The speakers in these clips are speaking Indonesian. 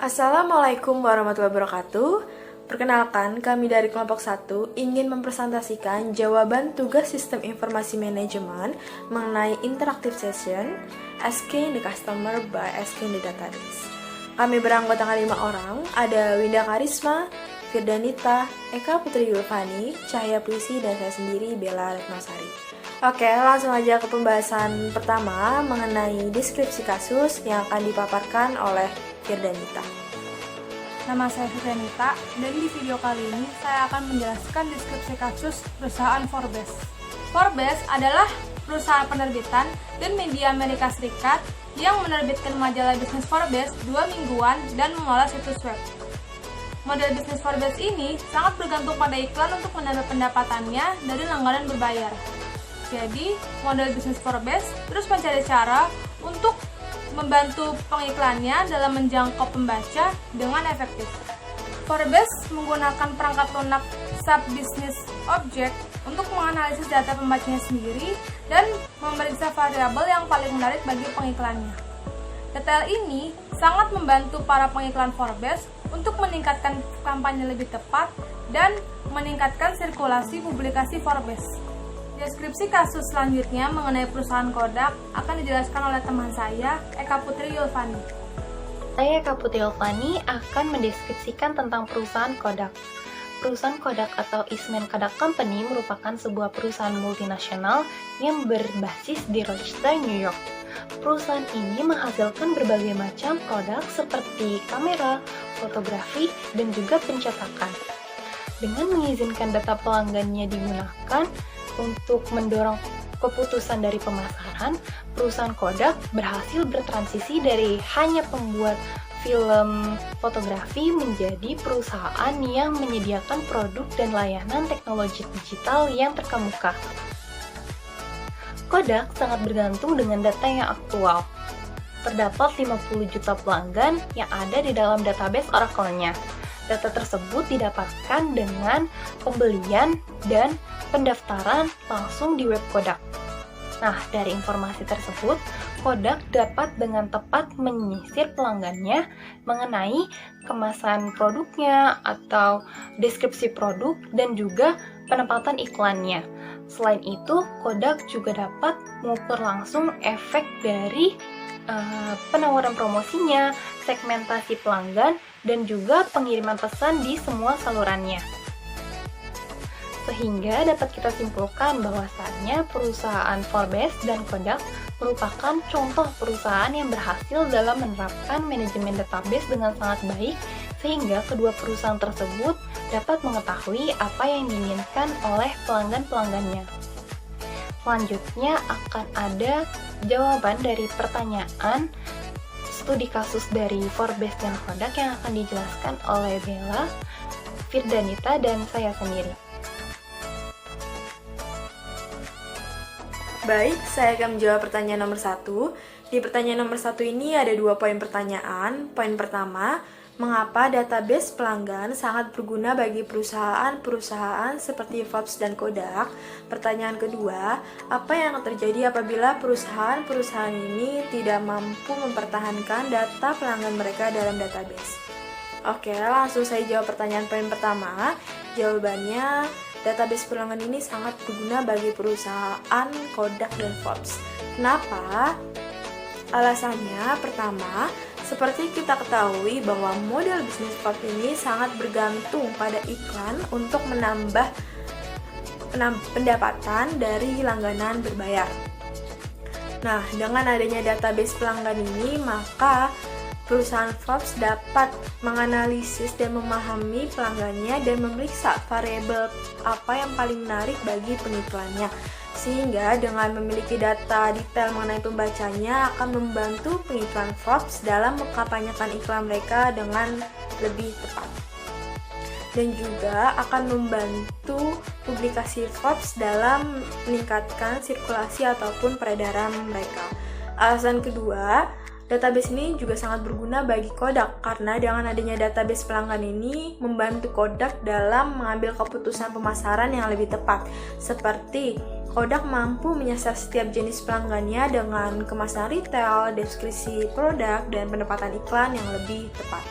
Assalamualaikum warahmatullahi wabarakatuh. Perkenalkan, kami dari kelompok 1 ingin mempresentasikan jawaban tugas Sistem Informasi Manajemen mengenai Interactive Session Asking the Customer by Asking the Database. Kami beranggotakan 5 orang, ada Winda Karisma, Firdanita, Eka Putri Yulfani, Cahaya Puisi, dan saya sendiri, Bella Retnosari. Oke, langsung aja ke pembahasan pertama mengenai deskripsi kasus yang akan dipaparkan oleh Firdanita. Nama saya Firdanita, dan di video kali ini saya akan menjelaskan deskripsi kasus perusahaan Forbes. Forbes adalah perusahaan penerbitan dan media Amerika Serikat yang menerbitkan majalah bisnis Forbes 2 mingguan dan mengolah situs web. Model bisnis Forbes ini sangat bergantung pada iklan untuk menambah pendapatannya dari langganan berbayar. Jadi, model bisnis Forbes terus mencari cara untuk membantu pengiklannya dalam menjangkau pembaca dengan efektif. Forbes menggunakan perangkat lunak sub-business object untuk menganalisis data pembacanya sendiri dan memeriksa variabel yang paling menarik bagi pengiklannya. Detail ini sangat membantu para pengiklan Forbes untuk meningkatkan kampanye lebih tepat dan meningkatkan sirkulasi publikasi Forbes. Deskripsi kasus selanjutnya mengenai perusahaan Kodak akan dijelaskan oleh teman saya, Eka Putri Yulfani. Saya Eka Putri Yulfani akan mendeskripsikan tentang perusahaan Kodak. Perusahaan Kodak atau Eastman Kodak Company merupakan sebuah perusahaan multinasional yang berbasis di Rochester, New York. Perusahaan ini menghasilkan berbagai macam produk seperti kamera, fotografi, dan juga pencetakan. Dengan mengizinkan data pelanggannya digunakan untuk mendorong keputusan dari pemasaran, perusahaan Kodak berhasil bertransisi dari hanya pembuat film fotografi menjadi perusahaan yang menyediakan produk dan layanan teknologi digital yang terkemuka. Kodak sangat bergantung dengan data yang aktual. Terdapat 50 juta pelanggan yang ada di dalam database Oracle-nya. Data tersebut didapatkan dengan pembelian dan pendaftaran langsung di web Kodak. Nah, dari informasi tersebut, Kodak dapat dengan tepat menyisir pelanggannya mengenai kemasan produknya atau deskripsi produk dan juga penempatan iklannya. Selain itu, Kodak juga dapat mengukur langsung efek dari penawaran promosinya, segmentasi pelanggan, dan juga pengiriman pesan di semua salurannya. Sehingga dapat kita simpulkan bahwasannya perusahaan Forbes dan Kodak merupakan contoh perusahaan yang berhasil dalam menerapkan manajemen database dengan sangat baik, sehingga kedua perusahaan tersebut dapat mengetahui apa yang diinginkan oleh pelanggan-pelanggannya. Selanjutnya akan ada jawaban dari pertanyaan studi kasus dari Forbes dan Kodak yang akan dijelaskan oleh Bella, Firdanita, dan saya sendiri. Baik, saya akan menjawab pertanyaan nomor 1. Di pertanyaan nomor 1 ini ada 2 poin pertanyaan. Poin pertama, mengapa database pelanggan sangat berguna bagi perusahaan-perusahaan seperti Forbes dan Kodak? Pertanyaan kedua, apa yang akan terjadi apabila perusahaan-perusahaan ini tidak mampu mempertahankan data pelanggan mereka dalam database? Oke, langsung saya jawab pertanyaan poin pertama. Jawabannya, database pelanggan ini sangat berguna bagi perusahaan Kodak dan Forbes. Kenapa? Alasannya, pertama, seperti kita ketahui bahwa model bisnis Forbes ini sangat bergantung pada iklan untuk menambah pendapatan dari langganan berbayar. Nah, dengan adanya database pelanggan ini, maka perusahaan Forbes dapat menganalisis dan memahami pelanggannya dan memeriksa variabel apa yang paling menarik bagi pengiklannya. Sehingga dengan memiliki data detail mengenai pembacanya akan membantu pengiklan Forbes dalam mengkampanyekan iklan mereka dengan lebih tepat. Dan juga akan membantu publikasi Forbes dalam meningkatkan sirkulasi ataupun peredaran mereka. Alasan kedua, database ini juga sangat berguna bagi Kodak karena dengan adanya database pelanggan ini membantu Kodak dalam mengambil keputusan pemasaran yang lebih tepat. Seperti Kodak mampu menyasar setiap jenis pelanggannya dengan kemasan retail, deskripsi produk, dan penempatan iklan yang lebih tepat.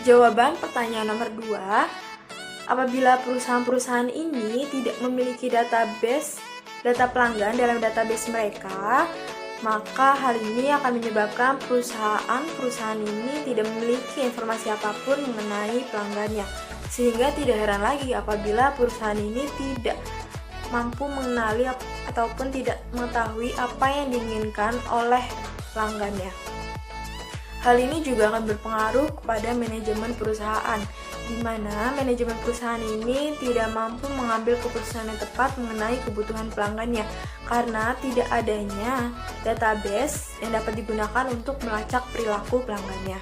Jawaban pertanyaan nomor 2, apabila perusahaan-perusahaan ini tidak memiliki database data pelanggan dalam database mereka, maka hal ini akan menyebabkan perusahaan-perusahaan ini tidak memiliki informasi apapun mengenai pelanggannya. Sehingga tidak heran lagi apabila perusahaan ini tidak mampu mengenali ataupun tidak mengetahui apa yang diinginkan oleh pelanggannya. Hal ini juga akan berpengaruh kepada manajemen perusahaan, di mana manajemen perusahaan ini tidak mampu mengambil keputusan yang tepat mengenai kebutuhan pelanggannya karena tidak adanya database yang dapat digunakan untuk melacak perilaku pelanggannya.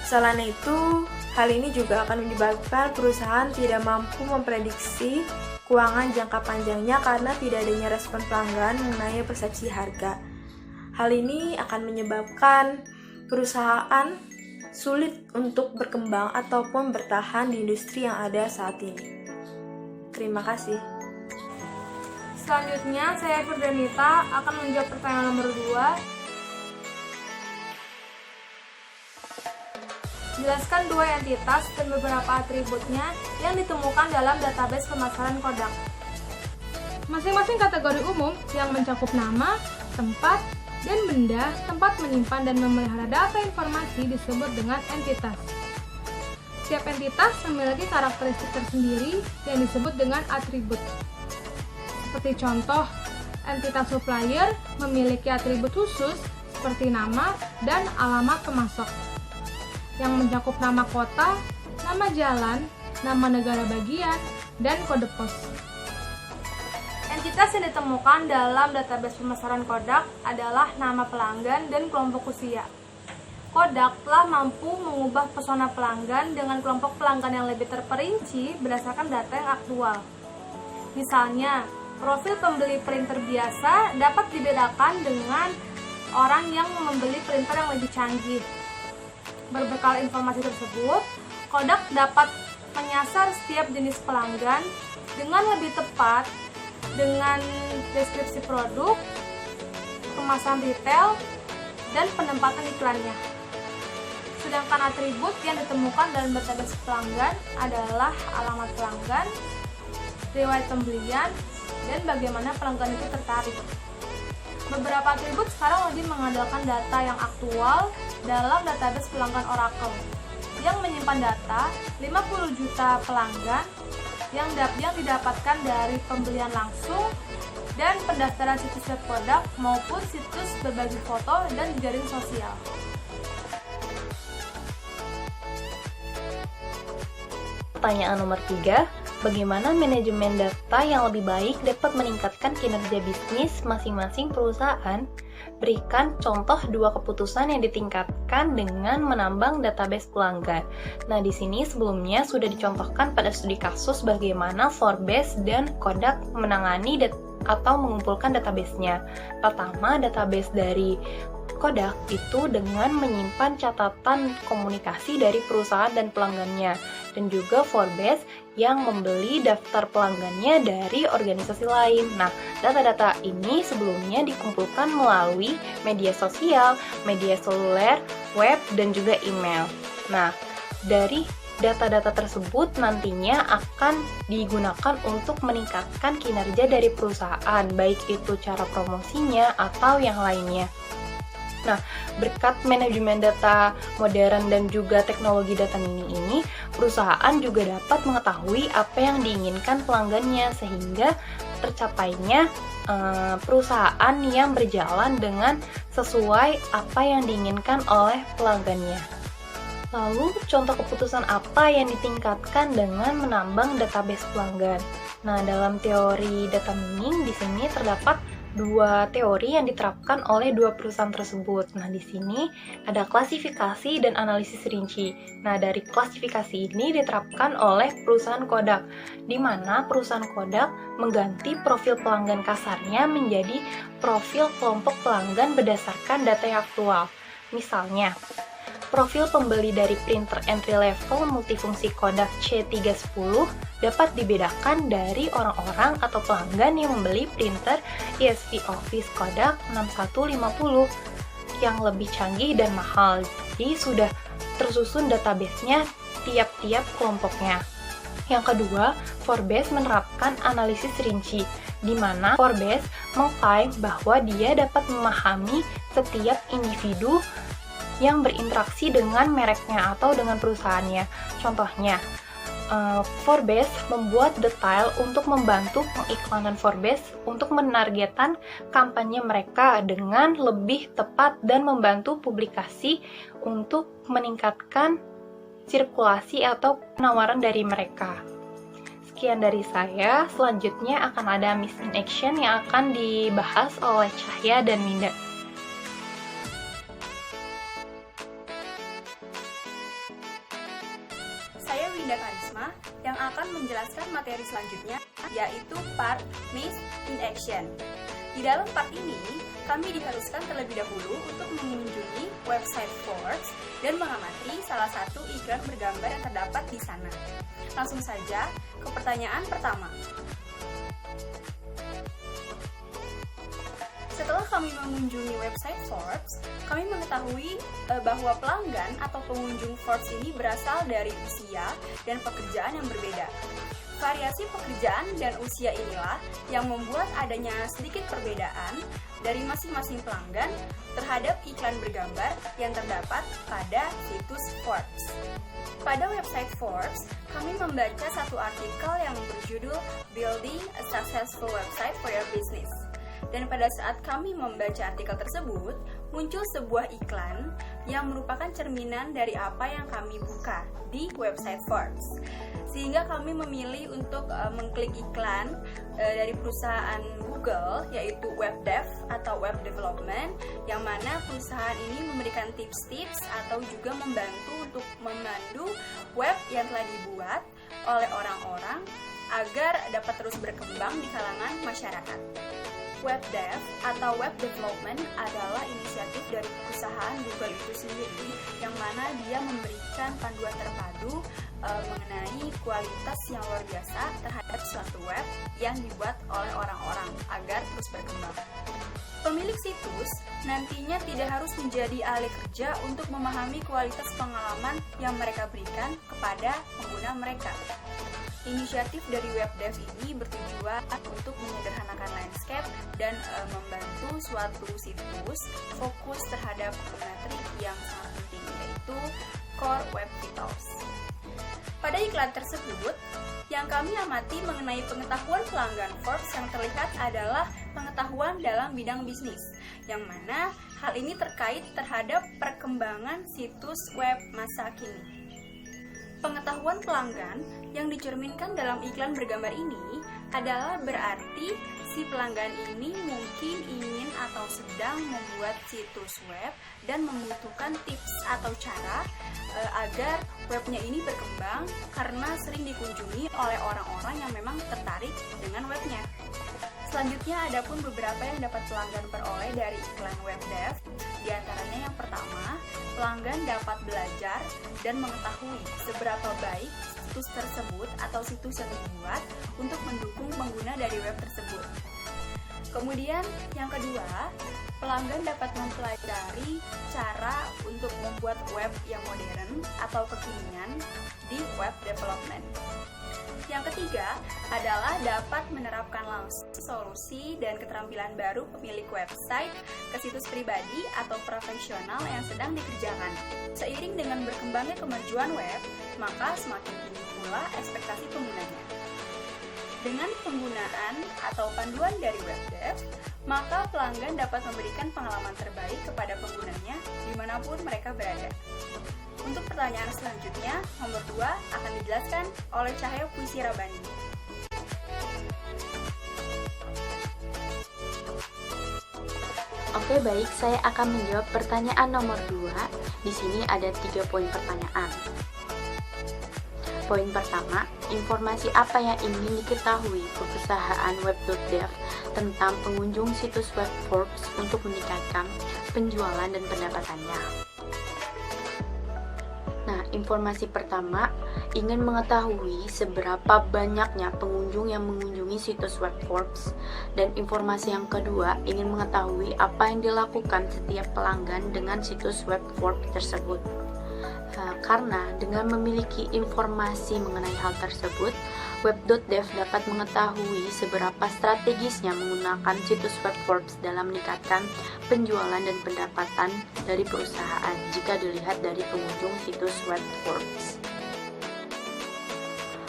Selain itu, hal ini juga akan menyebabkan perusahaan tidak mampu memprediksi keuangan jangka panjangnya karena tidak adanya respon pelanggan mengenai persepsi harga. Hal ini akan menyebabkan perusahaan sulit untuk berkembang ataupun bertahan di industri yang ada saat ini. Terima kasih. Selanjutnya, saya Ferdinita akan menjawab pertanyaan nomor 2. Jelaskan 2 entitas dan beberapa atributnya yang ditemukan dalam database pemasaran Kodak. Masing-masing kategori umum yang mencakup nama, tempat, dan benda tempat menyimpan dan memelihara data informasi disebut dengan entitas. Setiap entitas memiliki karakteristik tersendiri yang disebut dengan atribut. Seperti contoh, entitas supplier memiliki atribut khusus seperti nama dan alamat pemasok, yang mencakup nama kota, nama jalan, nama negara bagian, dan kode pos. Entitas yang ditemukan dalam database pemasaran Kodak adalah nama pelanggan dan kelompok usia. Kodak telah mampu mengubah pesona pelanggan dengan kelompok pelanggan yang lebih terperinci berdasarkan data yang aktual. Misalnya, profil pembeli printer biasa dapat dibedakan dengan orang yang membeli printer yang lebih canggih. Berbekal informasi tersebut, Kodak dapat menyasar setiap jenis pelanggan dengan lebih tepat dengan deskripsi produk, kemasan retail, dan penempatan iklannya. Sedangkan atribut yang ditemukan dalam database pelanggan adalah alamat pelanggan, riwayat pembelian, dan bagaimana pelanggan itu tertarik. Beberapa atribut sekarang lebih mengandalkan data yang aktual dalam database pelanggan Oracle yang menyimpan data 50 juta pelanggan yang didapatkan dari pembelian langsung dan pendaftaran situs web Kodak maupun situs berbagi foto dan jejaring sosial. Pertanyaan nomor 3, bagaimana manajemen data yang lebih baik dapat meningkatkan kinerja bisnis masing-masing perusahaan? Berikan contoh 2 keputusan yang ditingkatkan dengan menambang database pelanggan. Nah, di sini sebelumnya sudah dicontohkan pada studi kasus bagaimana Forbes dan Kodak menangani atau mengumpulkan database-nya. Pertama, database dari Kodak itu dengan menyimpan catatan komunikasi dari perusahaan dan pelanggannya, dan juga Forbes yang membeli daftar pelanggannya dari organisasi lain. Nah, data-data ini sebelumnya dikumpulkan melalui media sosial, media seluler, web, dan juga email. Nah, dari data-data tersebut nantinya akan digunakan untuk meningkatkan kinerja dari perusahaan, baik itu cara promosinya atau yang lainnya. Nah, berkat manajemen data modern dan juga teknologi data mini ini, perusahaan juga dapat mengetahui apa yang diinginkan pelanggannya sehingga tercapainya perusahaan yang berjalan dengan sesuai apa yang diinginkan oleh pelanggannya. Lalu, contoh keputusan apa yang ditingkatkan dengan menambang database pelanggan? Nah, dalam teori data mining di sini terdapat 2 teori yang diterapkan oleh 2 perusahaan tersebut. Nah, di sini ada klasifikasi dan analisis rinci. Nah, dari klasifikasi ini diterapkan oleh perusahaan Kodak, di mana perusahaan Kodak mengganti profil pelanggan kasarnya menjadi profil kelompok pelanggan berdasarkan data yang aktual. Misalnya, profil pembeli dari printer entry level multifungsi Kodak C310 dapat dibedakan dari orang-orang atau pelanggan yang membeli printer ESP Office Kodak 6150 yang lebih canggih dan mahal. Jadi sudah tersusun database-nya tiap-tiap kelompoknya. Yang kedua, Forbes menerapkan analisis rinci, di mana Forbes mengklaim bahwa dia dapat memahami setiap individu yang berinteraksi dengan mereknya atau dengan perusahaannya. Contohnya, Forbes membuat detail untuk membantu pengiklanan Forbes untuk menargetkan kampanye mereka dengan lebih tepat dan membantu publikasi untuk meningkatkan sirkulasi atau penawaran dari mereka. Sekian dari saya, selanjutnya akan ada Miss in Action yang akan dibahas oleh Cahya dan Minda. Saya Winda Karisma yang akan menjelaskan materi selanjutnya, yaitu part Miss in Action. Di dalam part ini, kami diharuskan terlebih dahulu untuk mengunjungi website Forbes dan mengamati salah satu iklan bergambar yang terdapat di sana. Langsung saja ke pertanyaan pertama. Setelah kami mengunjungi website Forbes, kami mengetahui bahwa pelanggan atau pengunjung Forbes ini berasal dari usia dan pekerjaan yang berbeda. Variasi pekerjaan dan usia inilah yang membuat adanya sedikit perbedaan dari masing-masing pelanggan terhadap iklan bergambar yang terdapat pada situs Forbes. Pada website Forbes, kami membaca satu artikel yang berjudul Building a Successful Website for Your Business. Dan pada saat kami membaca artikel tersebut, muncul sebuah iklan yang merupakan cerminan dari apa yang kami buka di website Forbes. Sehingga kami memilih untuk mengklik iklan dari perusahaan Google, yaitu WebDev atau Web Development, yang mana perusahaan ini memberikan tips-tips atau juga membantu untuk memandu web yang telah dibuat oleh orang-orang agar dapat terus berkembang di kalangan masyarakat. WebDev atau Web Development adalah inisiatif dari perusahaan Google itu sendiri, yang mana dia memberikan panduan terpadu mengenai kualitas yang luar biasa terhadap suatu web yang dibuat oleh orang-orang agar terus berkembang. Pemilik situs nantinya tidak harus menjadi ahli kerja untuk memahami kualitas pengalaman yang mereka berikan kepada pengguna mereka. Inisiatif dari WebDev ini bertujuan untuk menyederhanakan landscape dan membantu suatu situs fokus terhadap metrik yang sangat penting, yaitu Core Web Vitals. Pada iklan tersebut, yang kami amati mengenai pengetahuan pelanggan Forbes yang terlihat adalah pengetahuan dalam bidang bisnis, yang mana hal ini terkait terhadap perkembangan situs web masa kini. Pengetahuan pelanggan yang dicerminkan dalam iklan bergambar ini adalah berarti si pelanggan ini mungkin ingin atau sedang membuat situs web dan membutuhkan tips atau cara agar webnya ini berkembang karena sering dikunjungi oleh orang-orang yang memang tertarik dengan webnya. Selanjutnya ada pun beberapa yang dapat pelanggan peroleh dari iklan WebDev. Di antaranya yang pertama, pelanggan dapat belajar dan mengetahui seberapa baik situs tersebut atau situs yang dibuat untuk mendukung pengguna dari web tersebut. Kemudian yang kedua, pelanggan dapat mempelajari cara untuk membuat web yang modern atau kekinian di web development. Yang ketiga adalah dapat menerapkan langsung solusi dan keterampilan baru pemilik website ke situs pribadi atau profesional yang sedang dikerjakan. Seiring dengan berkembangnya kemajuan web, maka semakin tinggi pula ekspektasi penggunanya. Dengan penggunaan atau panduan dari WebDev, maka pelanggan dapat memberikan pengalaman terbaik kepada penggunanya dimanapun mereka berada. Untuk pertanyaan selanjutnya, nomor 2 akan dijelaskan oleh Cahaya Puisi Rabani. Oke, baik, saya akan menjawab pertanyaan nomor 2. Di sini ada 3 poin pertanyaan. Poin pertama, informasi apa yang ingin diketahui perusahaan web.dev tentang pengunjung situs web Forbes untuk meningkatkan penjualan dan pendapatannya. Nah, informasi pertama ingin mengetahui seberapa banyaknya pengunjung yang mengunjungi situs web Forbes, dan informasi yang kedua ingin mengetahui apa yang dilakukan setiap pelanggan dengan situs web Forbes tersebut. Karena dengan memiliki informasi mengenai hal tersebut, web.dev dapat mengetahui seberapa strategisnya menggunakan situs web Forbes dalam meningkatkan penjualan dan pendapatan dari perusahaan jika dilihat dari pengunjung situs web Forbes.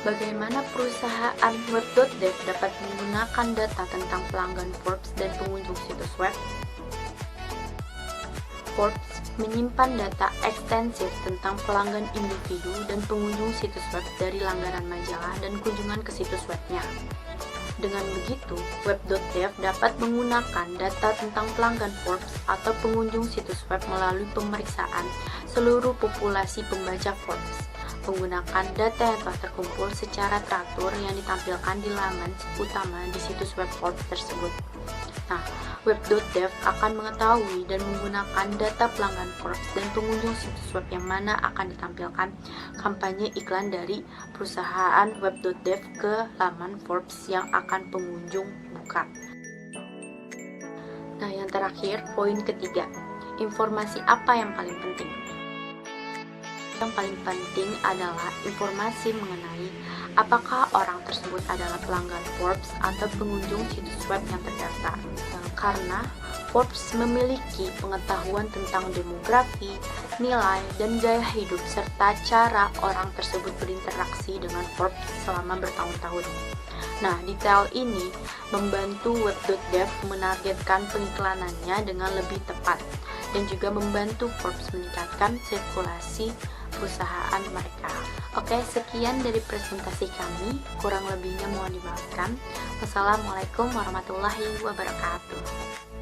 Bagaimana perusahaan web.dev dapat menggunakan data tentang pelanggan Forbes dan pengunjung situs web? Forbes menyimpan data ekstensif tentang pelanggan individu dan pengunjung situs web dari langganan majalah dan kunjungan ke situs webnya. Dengan begitu, web.dev dapat menggunakan data tentang pelanggan Forbes atau pengunjung situs web melalui pemeriksaan seluruh populasi pembaca Forbes, menggunakan data yang telah terkumpul secara teratur yang ditampilkan di laman utama di situs web Forbes tersebut. Nah, web.dev akan mengetahui dan menggunakan data pelanggan Forbes dan pengunjung situs web yang mana akan ditampilkan kampanye iklan dari perusahaan web.dev ke laman Forbes yang akan pengunjung buka. Nah, yang terakhir, poin ketiga, informasi apa yang paling penting? Yang paling penting adalah informasi mengenai apakah orang tersebut adalah pelanggan Forbes atau pengunjung situs web yang terdaftar. Karena Forbes memiliki pengetahuan tentang demografi, nilai, dan gaya hidup serta cara orang tersebut berinteraksi dengan Forbes selama bertahun-tahun. Nah, detail ini membantu web.dev menargetkan pengiklanannya dengan lebih tepat dan juga membantu Forbes meningkatkan sirkulasi perusahaan mereka. Oke, sekian dari presentasi kami. Kurang lebihnya mohon dimaafkan. Wassalamualaikum warahmatullahi wabarakatuh.